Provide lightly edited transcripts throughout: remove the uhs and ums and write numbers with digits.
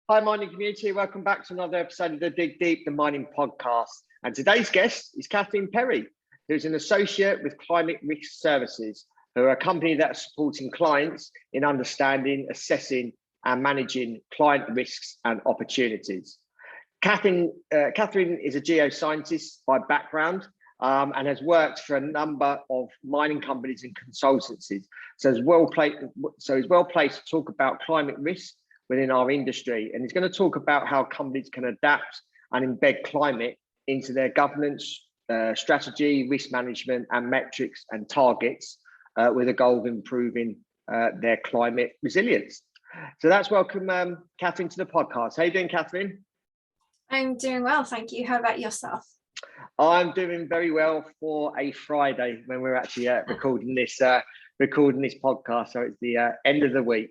Hi, mining community. Welcome back to another episode of the Dig Deep, the mining podcast. And today's guest is Catherine Perry, who's an associate with Climate Risk Services, who are a company that's supporting clients in understanding, assessing, and managing client risks and opportunities. Catherine is a geoscientist by background and has worked for a number of mining companies and consultancies. So is well placed to talk about climate risk within our industry, and he's going to talk about how companies can adapt and embed climate into their governance, strategy, risk management, and metrics and targets with a goal of improving their climate resilience. So that's welcome, Catherine, to the podcast. How are you doing, Catherine? I'm doing well, thank you. How about yourself? I'm doing very well for a Friday when we're actually recording this podcast. So it's the end of the week.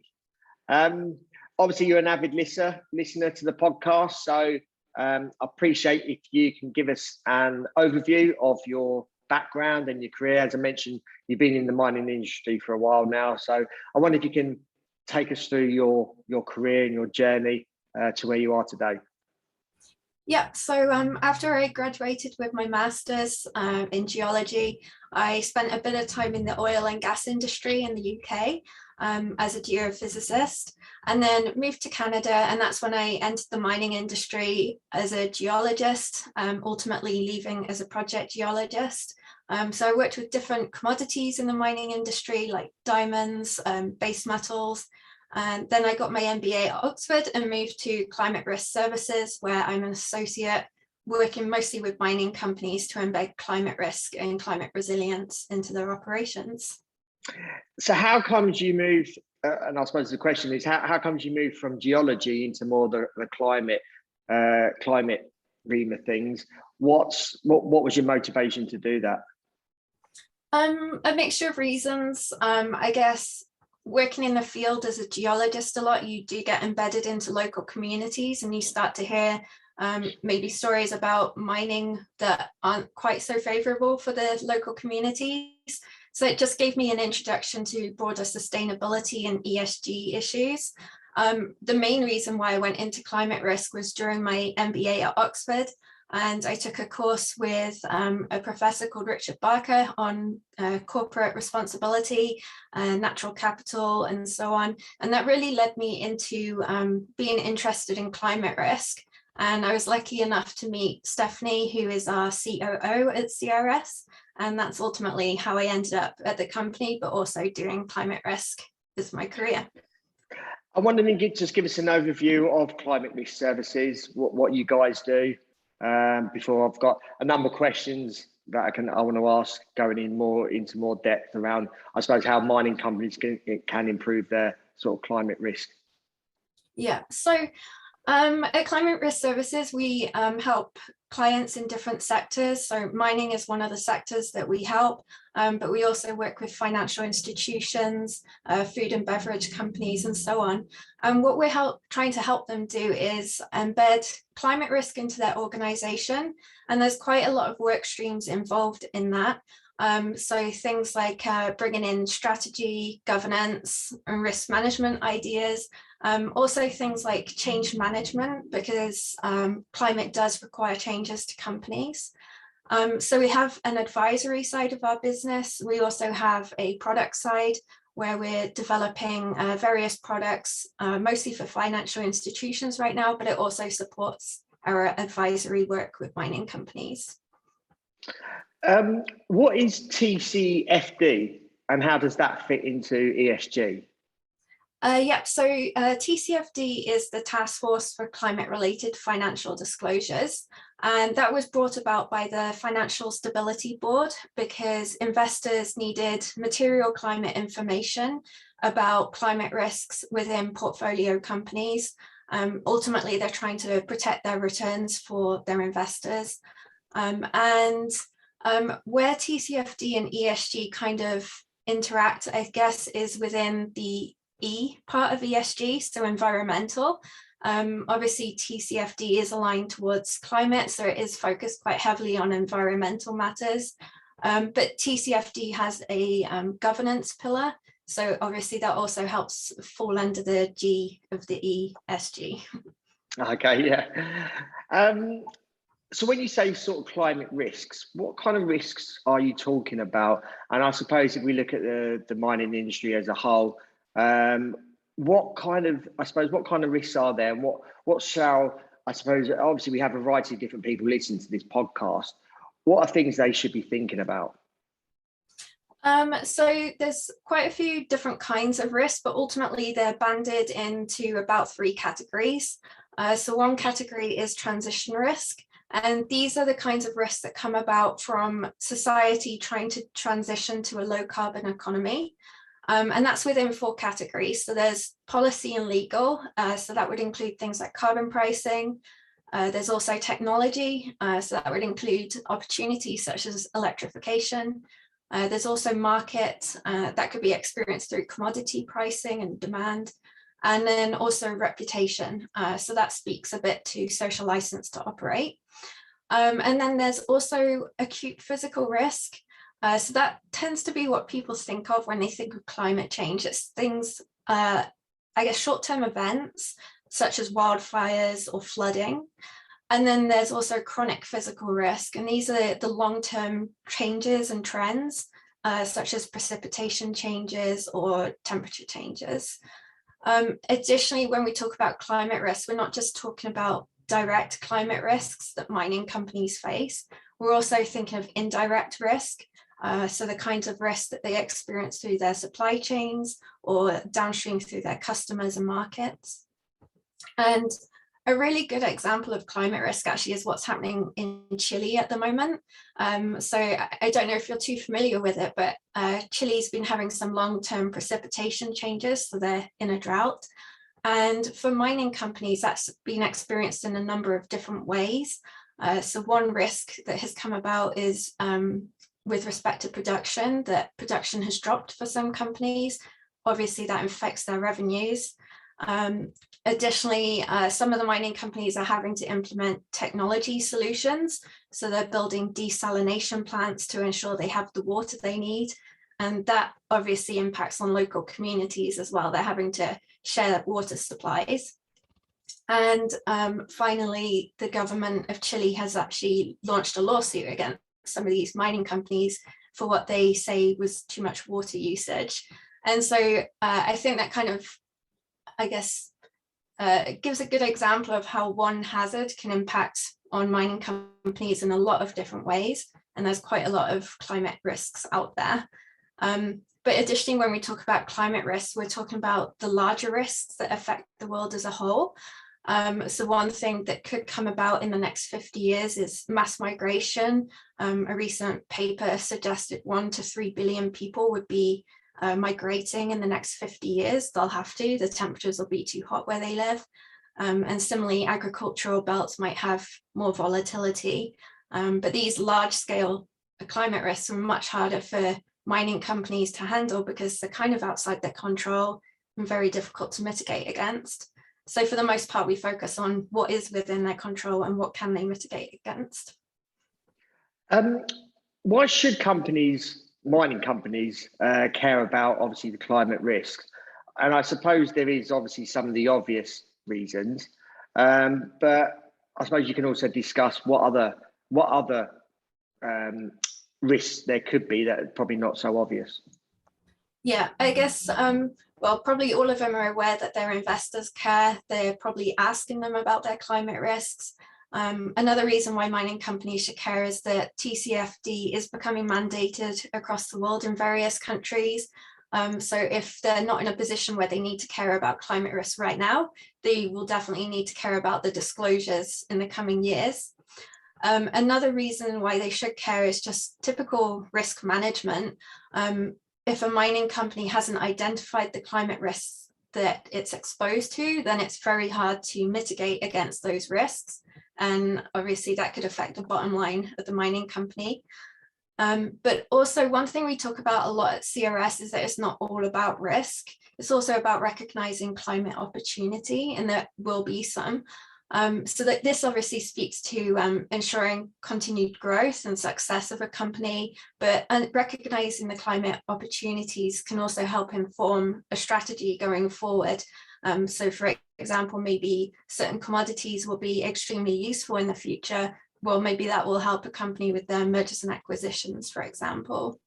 Obviously, you're an avid listener to the podcast, so I appreciate if you can give us an overview of your background and your career. As I mentioned, you've been in the mining industry for a while now, so I wonder if you can take us through your career and your journey to where you are today. Yeah, so after I graduated with my master's in geology, I spent a bit of time in the oil and gas industry in the UK as a geophysicist, and then moved to Canada, and that's when I entered the mining industry as a geologist, ultimately leaving as a project geologist. So I worked with different commodities in the mining industry like diamonds, base metals. And then I got my MBA at Oxford and moved to Climate Risk Services, where I'm an associate working mostly with mining companies to embed climate risk and climate resilience into their operations. So how comes you moved, and I suppose the question is, how comes you moved from geology into more the climate realm of things? What was your motivation to do that? A mixture of reasons. I guess working in the field as a geologist a lot, you do get embedded into local communities and you start to hear maybe stories about mining that aren't quite so favorable for the local communities. So it just gave me an introduction to broader sustainability and ESG issues. The main reason why I went into climate risk was during my MBA at Oxford, and I took a course with a professor called Richard Barker on corporate responsibility, natural capital, and so on. And that really led me into being interested in climate risk. And I was lucky enough to meet Stephanie, who is our COO at CRS. And that's ultimately how I ended up at the company, but also doing climate risk as my career. I wonder if you could just give us an overview of Climate Risk Services, what you guys do. Before I've got a number of questions that I want to ask, going into more depth around, I suppose, how mining companies can improve their sort of climate risk. Yeah, so at Climate Risk Services, we help clients in different sectors. So mining is one of the sectors that we help, but we also work with financial institutions, food and beverage companies, and so on. And what we're trying to help them do is embed climate risk into their organization. And there's quite a lot of work streams involved in that. So things like bringing in strategy, governance, and risk management ideas. Also things like change management, because climate does require changes to companies. So we have an advisory side of our business. We also have a product side where we're developing various products, mostly for financial institutions right now, but it also supports our advisory work with mining companies. What is TCFD and how does that fit into ESG? So TCFD is the Task Force for Climate-Related Financial Disclosures, and that was brought about by the Financial Stability Board because investors needed material climate information about climate risks within portfolio companies. Ultimately, they're trying to protect their returns for their investors. Where TCFD and ESG kind of interact, I guess, is within the E part of ESG, so environmental. Obviously, TCFD is aligned towards climate, so it is focused quite heavily on environmental matters. But TCFD has a governance pillar, so obviously that also helps fall under the G of the ESG. Okay, yeah. So when you say sort of climate risks, what kind of risks are you talking about? And I suppose if we look at the mining industry as a whole, what kind of, I suppose, what kind of risks are there? And what shall, I suppose, obviously we have a variety of different people listening to this podcast. What are things they should be thinking about? So there's quite a few different kinds of risks, but ultimately they're banded into about 3 categories. So one category is transition risk. And these are the kinds of risks that come about from society trying to transition to a low carbon economy. And that's within 4 categories. So there's policy and legal. So that would include things like carbon pricing. There's also technology. So that would include opportunities such as electrification. There's also market that could be experienced through commodity pricing and demand. And then also reputation. So that speaks a bit to social license to operate. And then there's also acute physical risk. So that tends to be what people think of when they think of climate change. It's things, I guess, short-term events such as wildfires or flooding. And then there's also chronic physical risk. And these are the long-term changes and trends, such as precipitation changes or temperature changes. Additionally, when we talk about climate risk, we're not just talking about direct climate risks that mining companies face. We're also thinking of indirect risk. So the kinds of risks that they experience through their supply chains or downstream through their customers and markets. And a really good example of climate risk actually is what's happening in Chile at the moment. So I don't know if you're too familiar with it, but Chile's been having some long-term precipitation changes, so they're in a drought. And for mining companies, that's been experienced in a number of different ways. So one risk that has come about is with respect to production, that production has dropped for some companies. Obviously, that affects their revenues. Additionally, some of the mining companies are having to implement technology solutions. So they're building desalination plants to ensure they have the water they need. And that obviously impacts on local communities as well. They're having to share water supplies. And finally, the government of Chile has actually launched a lawsuit against some of these mining companies for what they say was too much water usage. And so I think that kind of, I guess, gives a good example of how one hazard can impact on mining companies in a lot of different ways. And there's quite a lot of climate risks out there. But additionally, when we talk about climate risks, we're talking about the larger risks that affect the world as a whole. So one thing that could come about in the next 50 years is mass migration. A recent paper suggested 1 to 3 billion people would be migrating in the next 50 years. They'll have to, the temperatures will be too hot where they live. And similarly, agricultural belts might have more volatility. But these large scale climate risks are much harder for mining companies to handle because they're kind of outside their control and very difficult to mitigate against. So for the most part, we focus on what is within their control and what can they mitigate against. Why should mining companies, care about obviously the climate risks? And I suppose there is obviously some of the obvious reasons, but I suppose you can also discuss what other risks there could be that are probably not so obvious. Yeah, I guess, well, probably all of them are aware that their investors care. They're probably asking them about their climate risks. Another reason why mining companies should care is that TCFD is becoming mandated across the world in various countries. So if they're not in a position where they need to care about climate risks right now, they will definitely need to care about the disclosures in the coming years. Another reason why they should care is just typical risk management. If a mining company hasn't identified the climate risks that it's exposed to, then it's very hard to mitigate against those risks. And obviously that could affect the bottom line of the mining company. But also one thing we talk about a lot at CRS is that it's not all about risk. It's also about recognizing climate opportunity, and there will be some. So that this obviously speaks to ensuring continued growth and success of a company, but recognizing the climate opportunities can also help inform a strategy going forward. So for example, maybe certain commodities will be extremely useful in the future. Well, maybe that will help a company with their mergers and acquisitions, for example.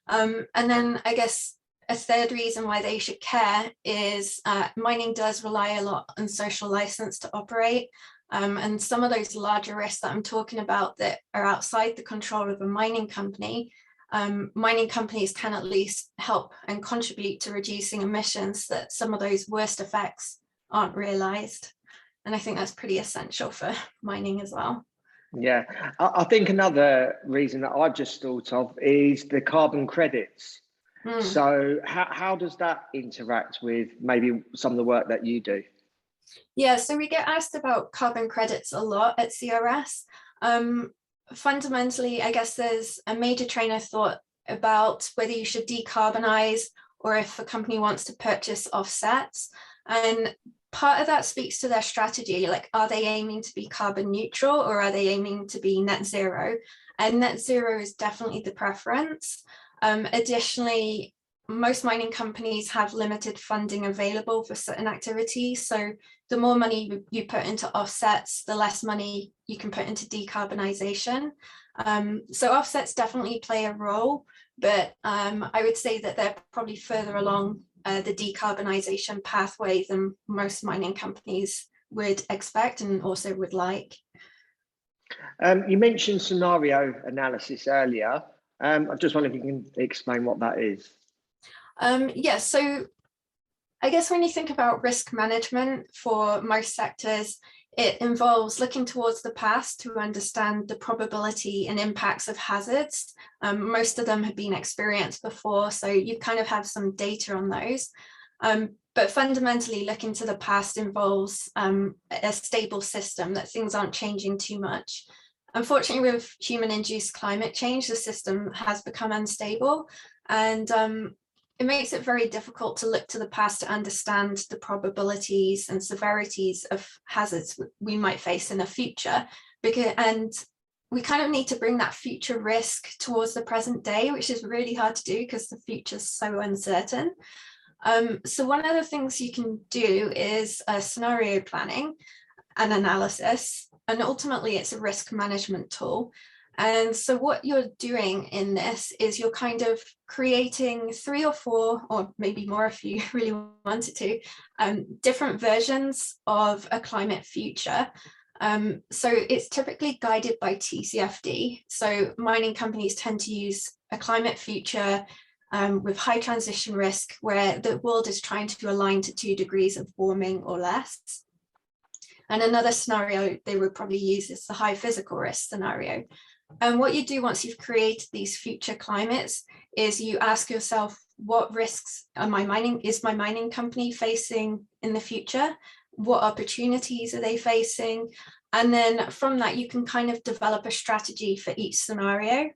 And then I guess a third reason why they should care is mining does rely a lot on social license to operate. And some of those larger risks that I'm talking about that are outside the control of a mining company, mining companies can at least help and contribute to reducing emissions that some of those worst effects aren't realized. And I think that's pretty essential for mining as well. Yeah, I think another reason that I've just thought of is the carbon credits. So how does that interact with maybe some of the work that you do? Yeah, so we get asked about carbon credits a lot at CRS. Fundamentally, I guess there's a major train of thought about whether you should decarbonize or if a company wants to purchase offsets. And part of that speaks to their strategy, like, are they aiming to be carbon neutral or are they aiming to be net zero? And net zero is definitely the preference. Additionally, most mining companies have limited funding available for certain activities. So the more money you put into offsets, the less money you can put into decarbonisation. So offsets definitely play a role, but I would say that they're probably further along the decarbonisation pathway than most mining companies would expect and also would like. You mentioned scenario analysis earlier. I just wonder if you can explain what that is. Yeah, so I guess when you think about risk management for most sectors, it involves looking towards the past to understand the probability and impacts of hazards. Most of them have been experienced before, so you kind of have some data on those. But fundamentally, looking to the past involves a stable system, that things aren't changing too much. Unfortunately, with human-induced climate change, the system has become unstable, and it makes it very difficult to look to the past to understand the probabilities and severities of hazards we might face in the future. And we kind of need to bring that future risk towards the present day, which is really hard to do because the future is so uncertain. So one of the things you can do is scenario planning and analysis, and ultimately it's a risk management tool. And so what you're doing in this is you're kind of creating 3 or 4, or maybe more if you really wanted to, different versions of a climate future. So it's typically guided by TCFD. So mining companies tend to use a climate future with high transition risk where the world is trying to align to 2 degrees of warming or less. And another scenario they would probably use is the high physical risk scenario. And what you do once you've created these future climates is you ask yourself, what risks is my mining company facing in the future? What opportunities are they facing? And then from that, you can kind of develop a strategy for each scenario.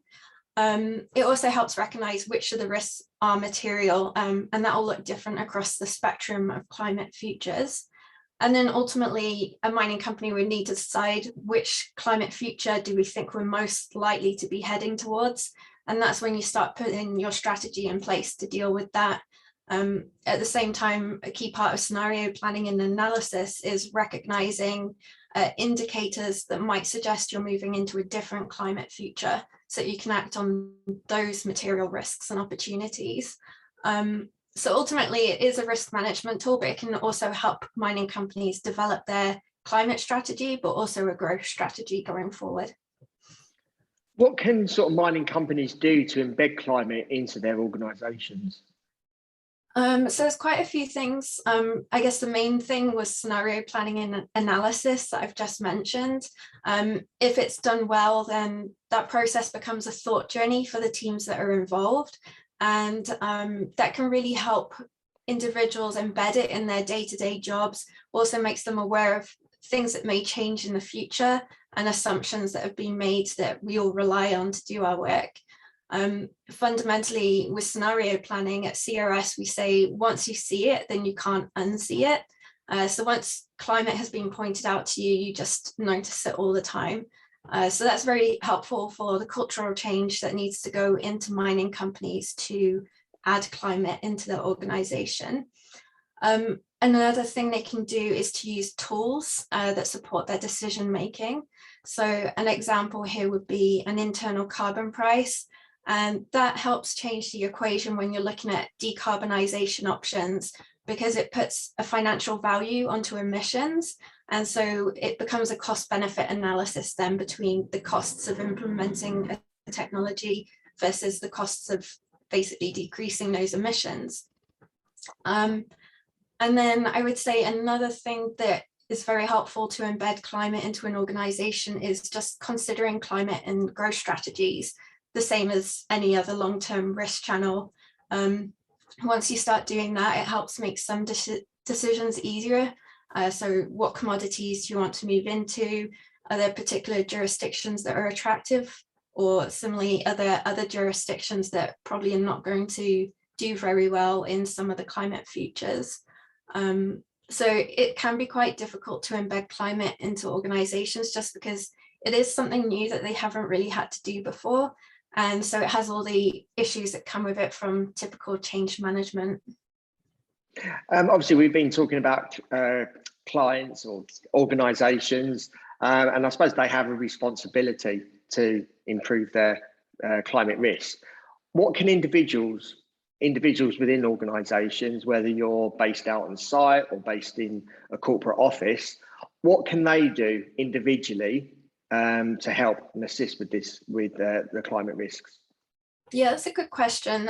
It also helps recognize which of the risks are material, and that will look different across the spectrum of climate futures. And then ultimately, a mining company would need to decide which climate future do we think we're most likely to be heading towards. And that's when you start putting your strategy in place to deal with that. At the same time, a key part of scenario planning and analysis is recognizing indicators that might suggest you're moving into a different climate future, so you can act on those material risks and opportunities. So ultimately, it is a risk management tool, but it can also help mining companies develop their climate strategy, but also a growth strategy going forward. What can sort of mining companies do to embed climate into their organisations? So there's quite a few things. I guess the main thing was scenario planning and analysis that I've just mentioned. If it's done well, then that process becomes a thought journey for the teams that are involved. And that can really help individuals embed it in their day-to-day jobs, also makes them aware of things that may change in the future and assumptions that have been made that we all rely on to do our work. Fundamentally, with scenario planning at CRS, we say once you see it, then you can't unsee it. So once climate has been pointed out to you, you just notice it all the time. So that's very helpful for the cultural change that needs to go into mining companies to add climate into their organization. Another thing they can do is to use tools that support their decision making. So an example here would be an internal carbon price, and that helps change the equation when you're looking at decarbonisation options, because it puts a financial value onto emissions. And so it becomes a cost benefit analysis then between the costs of implementing a technology versus the costs of basically decreasing those emissions. And then I would say another thing that is very helpful to embed climate into an organization is just considering climate and growth strategies, the same as any other long-term risk channel. Once you start doing that, it helps make some decisions easier. So what commodities do you want to move into? Are there particular jurisdictions that are attractive? Or similarly, are there other jurisdictions that probably are not going to do very well in some of the climate futures? So it can be quite difficult to embed climate into organizations just because it is something new that they haven't really had to do before. And so it has all the issues that come with it from typical change management. Obviously, we've been talking about clients or organizations, and I suppose they have a responsibility to improve their climate risk. What can individuals within organizations, whether you're based out on site or based in a corporate office, what can they do individually to help and assist with the climate risks? Yeah, that's a good question.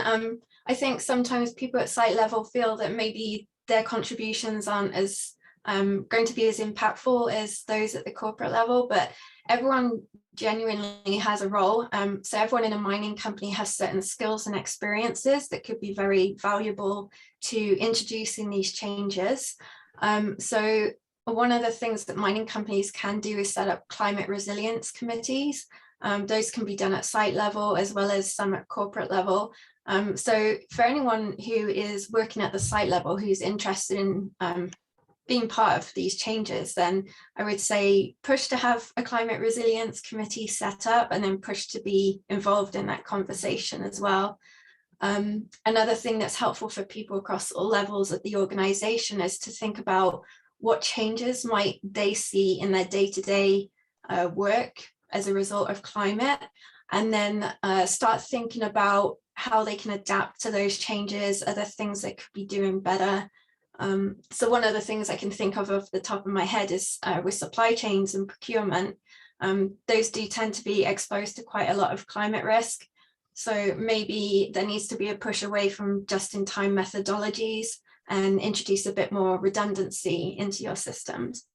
I think sometimes people at site level feel that maybe their contributions aren't as going to be as impactful as those at the corporate level, but everyone genuinely has a role. So everyone in a mining company has certain skills and experiences that could be very valuable to introducing these changes. So one of the things that mining companies can do is set up climate resilience committees. Those can be done at site level as well as some at corporate level. So for anyone who is working at the site level who's interested in being part of these changes, then I would say push to have a climate resilience committee set up and then push to be involved in that conversation as well. Another thing that's helpful for people across all levels of the organization is to think about what changes might they see in their day-to-day work as a result of climate, and then start thinking about how they can adapt to those changes, other things that could be doing better. So one of the things I can think of off the top of my head is with supply chains and procurement. Those do tend to be exposed to quite a lot of climate risk. So maybe there needs to be a push away from just-in-time methodologies and introduce a bit more redundancy into your systems.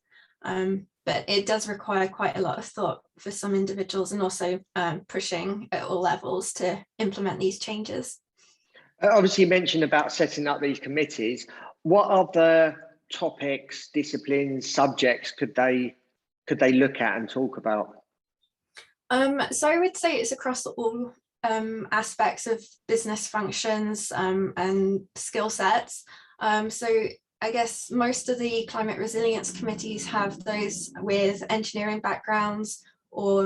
But it does require quite a lot of thought for some individuals, and also pushing at all levels to implement these changes. Obviously, you mentioned about setting up these committees. What other topics, disciplines, subjects could they look at and talk about? So I would say it's across all aspects of business functions and skill sets. So I guess most of the climate resilience committees have those with engineering backgrounds or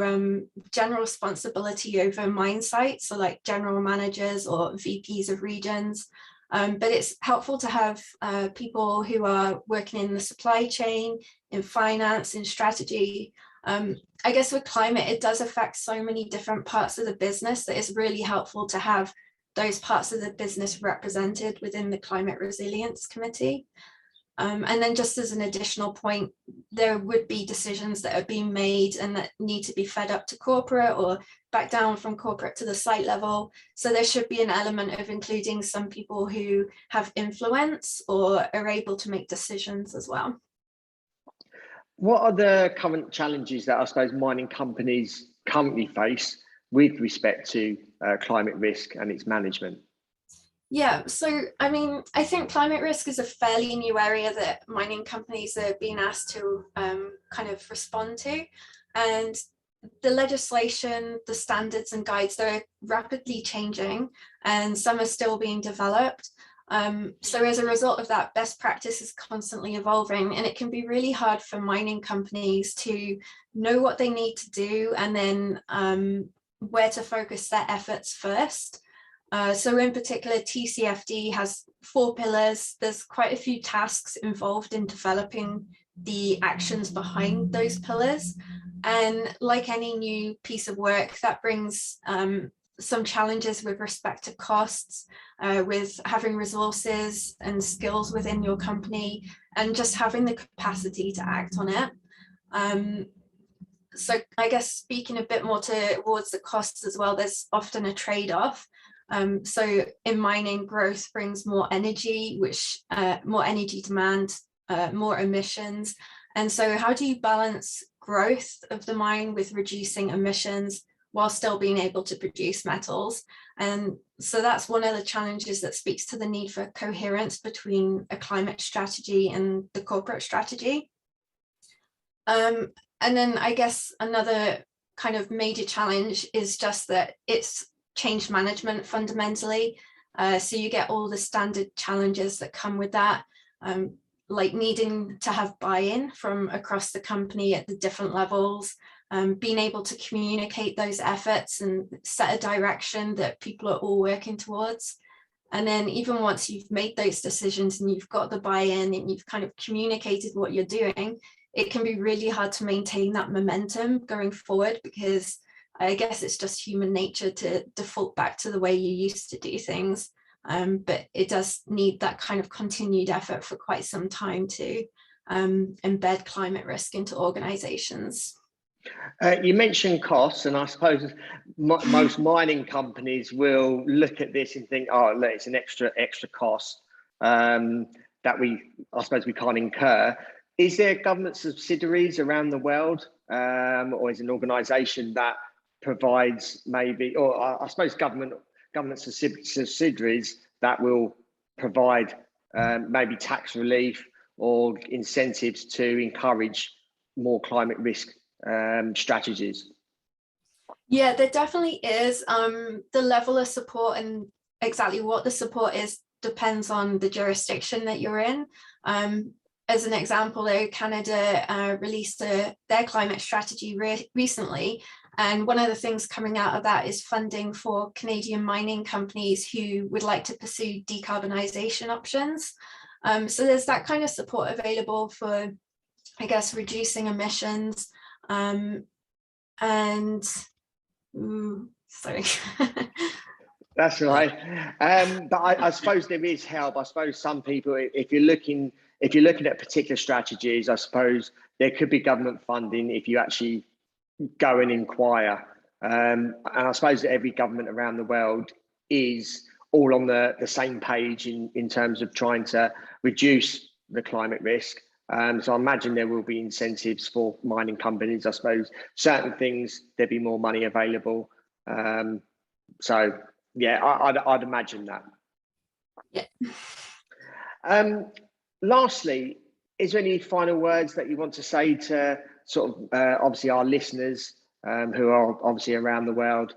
general responsibility over mine sites, so like general managers or VPs of regions. But it's helpful to have people who are working in the supply chain, in finance, in strategy. I guess with climate, it does affect so many different parts of the business that it's really helpful to have those parts of the business represented within the Climate Resilience Committee. And then just as an additional point, there would be decisions that are being made and that need to be fed up to corporate or back down from corporate to the site level. So there should be an element of including some people who have influence or are able to make decisions as well. What are the current challenges that I suppose mining companies currently face with respect to climate risk and its management? Yeah, so I mean, I think climate risk is a fairly new area that mining companies are being asked to kind of respond to. And the legislation, the standards and guides, they're rapidly changing and some are still being developed. So as a result of that, best practice is constantly evolving, and it can be really hard for mining companies to know what they need to do and then where to focus their efforts first. So in particular, TCFD has 4 pillars. There's quite a few tasks involved in developing the actions behind those pillars. And like any new piece of work, that brings some challenges with respect to costs, with having resources and skills within your company, and just having the capacity to act on it. So I guess speaking a bit more towards the costs as well, there's often a trade-off. So in mining, growth brings more energy, which more energy demand, more emissions. And so how do you balance growth of the mine with reducing emissions while still being able to produce metals? And so that's one of the challenges that speaks to the need for coherence between a climate strategy and the corporate strategy. And then I guess another kind of major challenge is just that it's change management fundamentally. So you get all the standard challenges that come with that, like needing to have buy-in from across the company at the different levels, being able to communicate those efforts and set a direction that people are all working towards. And then even once you've made those decisions and you've got the buy-in and you've kind of communicated what you're doing, it can be really hard to maintain that momentum going forward, because I guess it's just human nature to default back to the way you used to do things. But it does need that kind of continued effort for quite some time to embed climate risk into organizations. You mentioned costs, and I suppose most mining companies will look at this and think, oh, look, it's an extra cost that I suppose we can't incur. Is there government subsidiaries around the world, or is an organisation that provides maybe, or I suppose government subsidiaries that will provide maybe tax relief or incentives to encourage more climate risk strategies? Yeah, there definitely is. The level of support and exactly what the support is depends on the jurisdiction that you're in. As an example, though, Canada released their climate strategy recently, and one of the things coming out of that is funding for Canadian mining companies who would like to pursue decarbonisation options. So there's that kind of support available for, I guess, reducing emissions. Sorry. That's right. But I suppose there is help. I suppose some people, if you're looking at particular strategies, I suppose there could be government funding if you actually go and inquire. And I suppose that every government around the world is all on the same page in terms of trying to reduce the climate risk. So I imagine there will be incentives for mining companies. I suppose certain things, there'd be more money available. So yeah, I'd imagine that. Yeah. Lastly, is there any final words that you want to say to sort of obviously our listeners who are obviously around the world,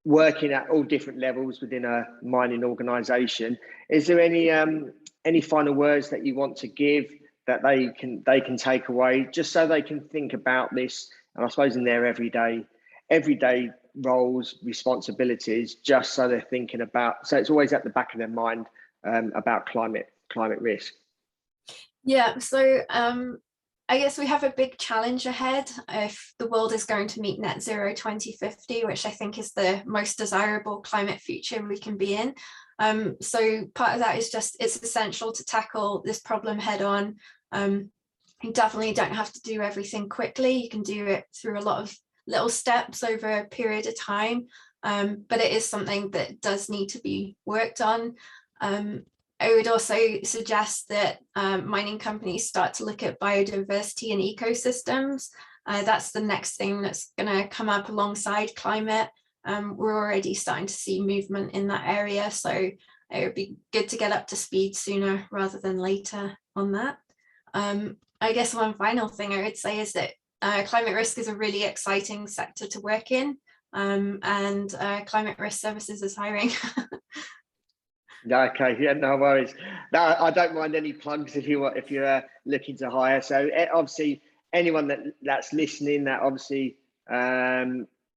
working at all different levels within a mining organisation? Is there any final words that you want to give that they can take away, just so they can think about this, and I suppose in their everyday roles, responsibilities, just so they're thinking about, so it's always at the back of their mind about climate risk? Yeah, so I guess we have a big challenge ahead if the world is going to meet net zero 2050, which I think is the most desirable climate future we can be in. So part of that is just, it's essential to tackle this problem head on. You definitely don't have to do everything quickly. You can do it through a lot of little steps over a period of time, but it is something that does need to be worked on. I would also suggest that mining companies start to look at biodiversity and ecosystems. That's the next thing that's going to come up alongside climate. We're already starting to see movement in that area, so it would be good to get up to speed sooner rather than later on that. I guess one final thing I would say is that climate risk is a really exciting sector to work in, and Climate Risk Services is hiring. Okay, yeah, no worries. No, I don't mind any plugs if you're looking to hire. So obviously anyone that's listening that obviously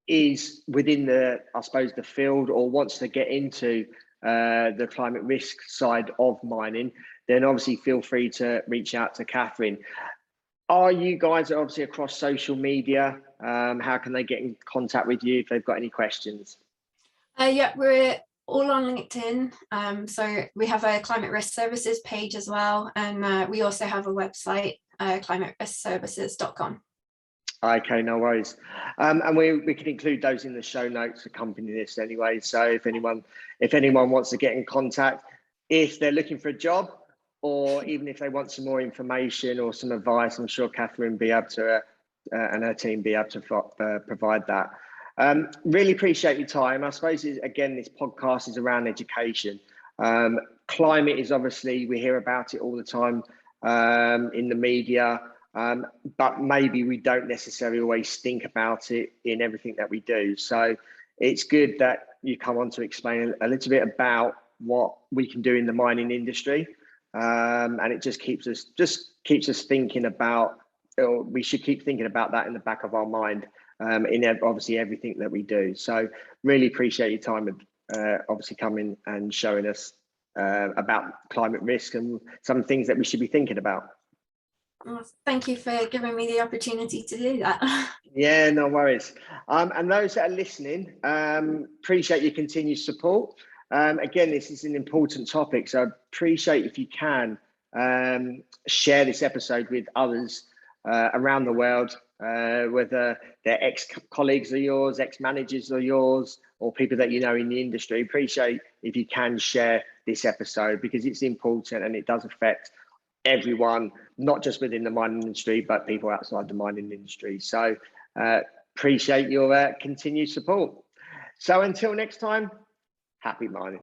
is within the, I suppose, the field or wants to get into the climate risk side of mining, then obviously feel free to reach out to Catherine. Are you guys obviously across social media? How can they get in contact with you if they've got any questions? Yeah, we're all on LinkedIn. So we have a climate risk services page as well. And we also have a website, climateriskservices.com. Okay, no worries. And we can include those in the show notes accompany this anyway. So if anyone wants to get in contact, if they're looking for a job, or even if they want some more information or some advice, I'm sure Catherine will be able to, and her team be able to provide that. Really appreciate your time. I suppose, again, this podcast is around education. Climate is obviously, we hear about it all the time in the media, but maybe we don't necessarily always think about it in everything that we do. So it's good that you come on to explain a little bit about what we can do in the mining industry. And it just keeps us thinking about, or we should keep thinking about that in the back of our mind in obviously everything that we do. So really appreciate your time and obviously coming and showing us about climate risk and some things that we should be thinking about. Well, thank you for giving me the opportunity to do that. Yeah, no worries. And those that are listening, appreciate your continued support. Again, this is an important topic, so I appreciate if you can share this episode with others around the world, whether they're ex-colleagues of yours, ex-managers of yours, or people that you know in the industry. Appreciate if you can share this episode because it's important and it does affect everyone, not just within the mining industry, but people outside the mining industry. So appreciate your continued support. So until next time, happy mining.